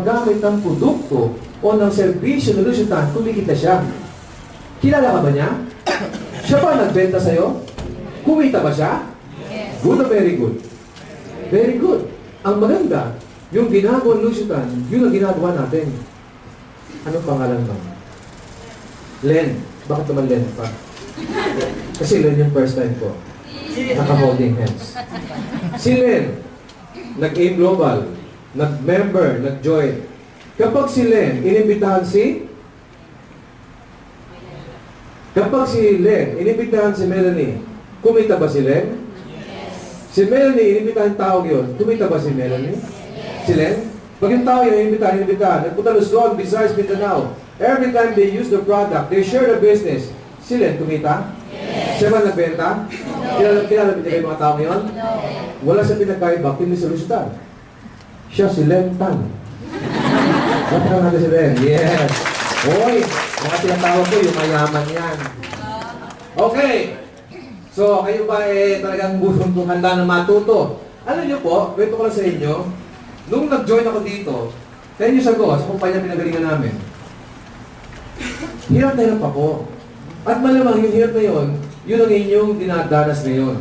gamit ng produkto o ng serbisyo ng lusyutan, kumikita siya. Kilala ka ba niya? Siya ba nagbenta sa'yo? Kumita ba siya? Yes. Good or very good? Very good. Ang maganda, yung ginagawa ng lusyutan, yun ang ginagawa natin. Anong pangalan mo? Len. Bakit naman Len pa? Kasi Len yung first time ko. Naka-holding hands. Si Len, nag-aim global, nag-member, nag-join. Kapag si Len, inimbitahan si? Kapag si Len, inimbitahan si Melanie, kumita ba si Len? Yes. Si Melanie, inimbitahan tao yun, kumita ba si Melanie? Si Len? Pag yung tao yun, inimbitahan, nagpunta Luzon, Visayas, Mindanao. Every time they use the product, they share the business. Si Len, kumita? Yes. Siya ba nagbenta? Kilala niyo yung mga tao ngayon? No. Wala sa pinagkaiba, hindi solusyonan. Siya si Len Tan. Bakit natin si Len? Yes. Hoy, mga tinatawag ko, yung mayaman yan. Okay. So, kayo ba talagang gustong handa na matuto? Alam niyo po, kwento ko lang sa inyo, nung nag-join ako dito, 10 years ago, sa kumpanya pinagalingan namin, hirap na hirap ako. At malamang yung hirap na yun, yun ang inyong dinadanas ngayon.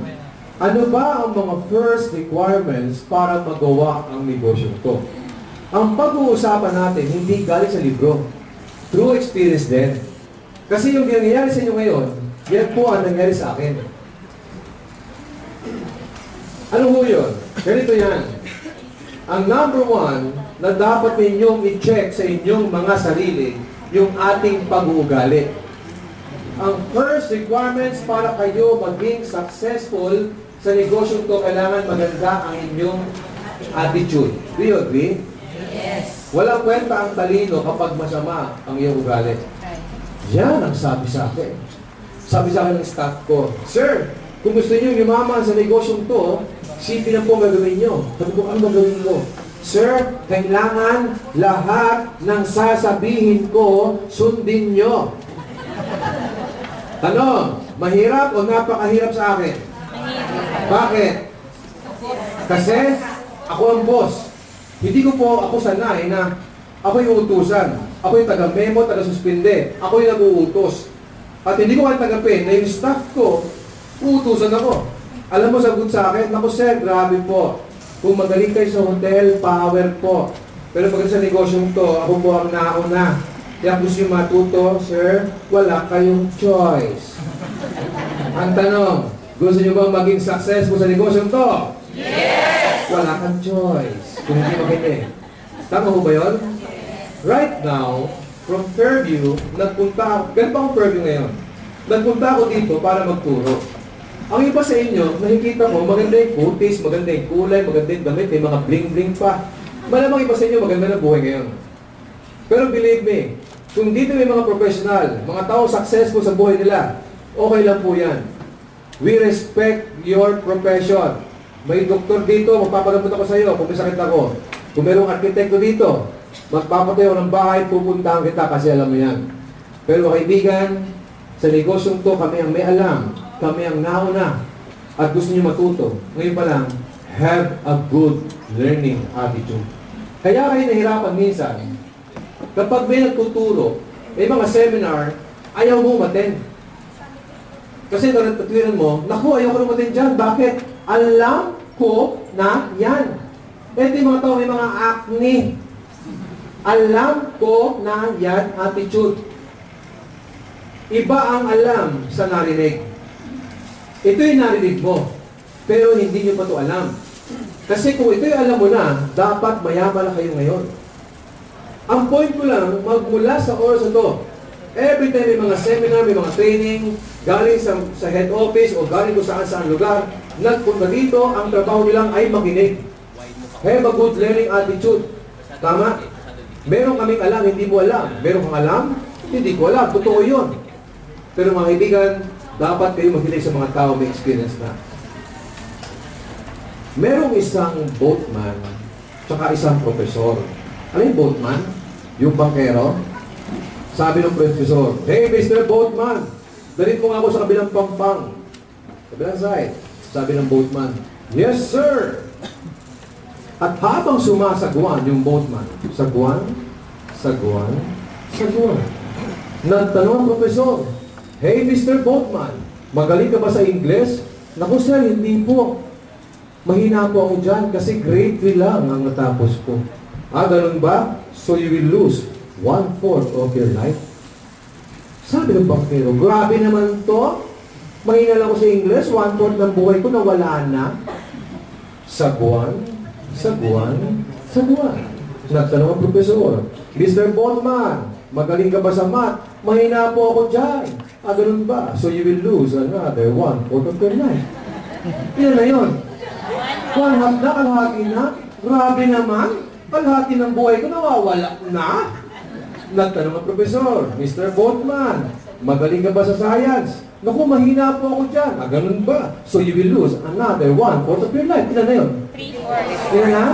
Ano ba ang mga first requirements para magawa ang negosyo ito? Ang pag-uusapan natin, hindi galing sa libro. True experience din. Kasi yung nangyayari sa inyo ngayon, yan po ang nangyari sa akin. Ano ho yun? Ganito yan. Ang number one na dapat ninyong i-check sa inyong mga sarili, yung ating pag-uugali. Ang first requirements para kayo maging successful sa negosyo ito, kailangan maganda ang inyong attitude. Do you agree? Yes. Walang kwenta ang talino kapag masama ang iyong ugali. Yan ang sabi sa akin. Sabi sa akin ng staff ko, Sir, kung gusto niyo yumaman sa negosyong to, sipin na po gagawin niyo. Sabi ko, ano gagawin mo? Sir, kailangan lahat ng sasabihin ko, sundin niyo. Tanong, mahirap o napakahirap sa akin? Bakit? Kasi ako ang boss. Hindi ko po ako sanay na ako yung utusan. Ako yung taga-memo, taga-suspinde. Ako yung nag-uutos. At hindi ko kaya tagapin na yung staff ko, uutusan ako. Alam mo, sagot sa akin, naku sir, grabe po. Kung magaling kayo sa hotel, power po. Pero pag sa negosyong to, ako po ang nauna. Kaya gusto yung matuto, sir, wala kayong choice. Ang tanong, gusto nyo bang maging successful sa negosyong to? Yes! Wala kang choice. Kung hindi magaling. Tama ho ba yun? Right now, from Fairview, nagpunta ako, ganun pa akong Fairview ngayon. Nagpunta ako dito para magturo. Ang iba sa inyo, nakikita ko, maganda yung kutis, maganda yung kulay, maganda yung damit, may mga bling-bling pa. Malamang iba sa inyo, maganda na buhay ngayon. Pero believe me, kung dito may mga professional, mga tao successful sa buhay nila, okay lang po yan. We respect your profession. May doktor dito, magpapagamot ako sa iyo kung may sakit ako. Kung mayroong arkitekto dito, magpapatayo ng bahay, pupuntahan kita kasi alam mo yan. Pero kaibigan, sa negosyong to, kami ang may alam, kami ang nauna, at gusto niyo matuto. Ngayon pa lang, have a good learning attitude. Kaya kayo nahirapan minsan, kapag may nagtuturo, may mga seminar, ayaw mo umattend. Kasi natatuwiran mo, naku, ayaw ko na umattend dyan. Bakit? Alam ko na yan. Ito yung mga tao, may mga acne. Alam ko na yan, attitude. Iba ang alam sa narinig. Ito yung narinig mo, pero hindi nyo pa ito alam. Kasi kung ito yung alam mo na, dapat mayaman na kayo ngayon. Ang point ko lang, magmula sa oras ito, every time may mga seminar, may mga training, galing sa head office o galing kung saan lugar, nagpunta dito, ang trabaho nilang ay makinig. Have a good learning attitude. Tama? Meron kaming alam, hindi mo alam. Meron kang alam, hindi ko alam. Totoo yun. Pero mga kaibigan, dapat kayo makinig sa mga tao may experience na. Merong isang boatman, tsaka isang profesor. Ano yung boatman? Yung bankero? Sabi ng profesor, Hey, Mr. Boatman, dalit mo nga ako sa kabilang pampang. Kabilang side. Sabi ng boatman, Yes, sir. At habang sumasagwan yung boatman, sagwan, sagwan, sagwan. Nagtanong ang profesor, "Hey, Mr. Boatman, magaling ka ba sa Ingles?" "Naku sir, hindi po. Mahina po ako dyan kasi grade 3 lang ang natapos ko." "Ah, ganun ba? So you will lose 1/4 of your life?" Sabi ng bankero, "Grabe naman to. Mahina lang ako sa Ingles, 1/4 ng buhay ko nawala na." Sagwan, sagwan, sagwan. Nagtanong ang profesor, "Mr. Boatman, magaling ka ba sa math?" "Mahina po ako dyan." "Ah, ganun ba? So you will lose another 1/4 of your life." Yan na yun. 1/2 na, kalahati na. Grabe naman. Kalahati ng buhay ko nawawala na. Nagtanong ang profesor, "Mr. Boatman, magaling ka ba sa science?" "Naku, mahina po ako dyan." "Ah, ganun ba? So you will lose another 1/4 of your life." Ilan na yun? 3/4. Ilan na?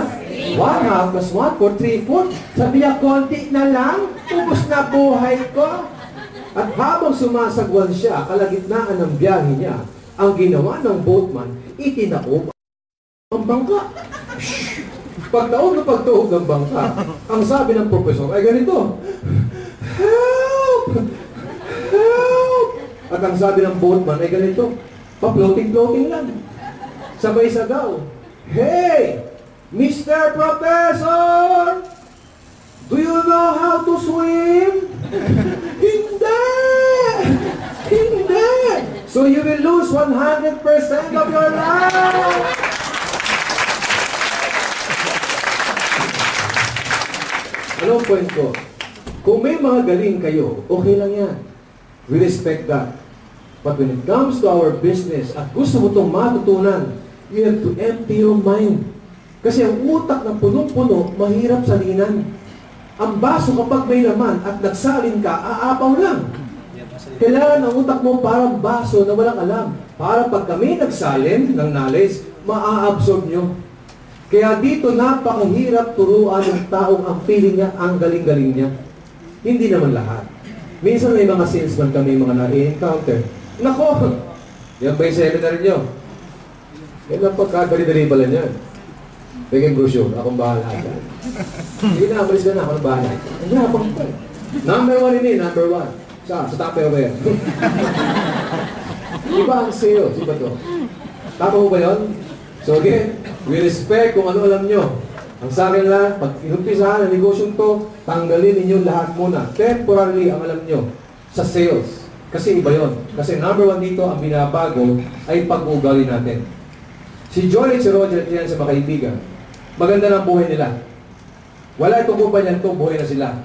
1/2 plus 1/4, 3/4. Sabi niya, konti na lang, ubos na buhay ko. At habang sumasagwan siya, kalagitnaan ng biyahe niya, ang ginawa ng boatman, itinaob ang bangka. Pagtaob na pagtaob ng bangka, ang sabi ng profesor ay ganito, "Help! Help!" At ang sabi ng boatman ay ganito, pa-floating-floating lang. Sabay sagaw, "Hey, Mr. Professor! Do you know how to swim?" "Hindi! Hindi! So you will lose 100% of your life!" Ano ang point ko? Kung may mga galing kayo, okay lang yan. We respect that. But when it comes to our business at gusto mo itong matutunan, you have to empty your mind. Kasi ang utak na punong-puno, mahirap salinan. Ang baso kapag may laman at nagsalin ka, aapaw lang. Kailangan ang utak mo parang baso na walang alam. Para pag kami nagsalin ng knowledge, maa-absorb nyo. Kaya dito napakahirap turuan ng taong ang feeling niya, ang galing-galing niya. Hindi naman lahat. Minsan may mga salesman kami mga na-encounter. Nako! Yan ba yung seminar nyo? Yan ang pagkadali-dali pala niyan. Bigyan brochure, akong bahala dyan. Sige na, malis ka na, akong bahala. Ang yapang ko. Number 1 ini, number 1. Sa Tupperware. Iba ang sales, iba to. Tama mo ba yun? So again, we respect kung ano alam nyo. Ang sa akin lang, pag inumpisahan ang negosyong to, tanggalin ninyo lahat muna. Temporarily ang alam nyo sa sales. Kasi iba yun. Kasi number 1 dito, ang binabago ay pag-uugali natin. Si Joy at si Roger, yan sa mga kaibigan. Maganda ng buhay nila. Wala itong kumpanya ito, buhay na sila.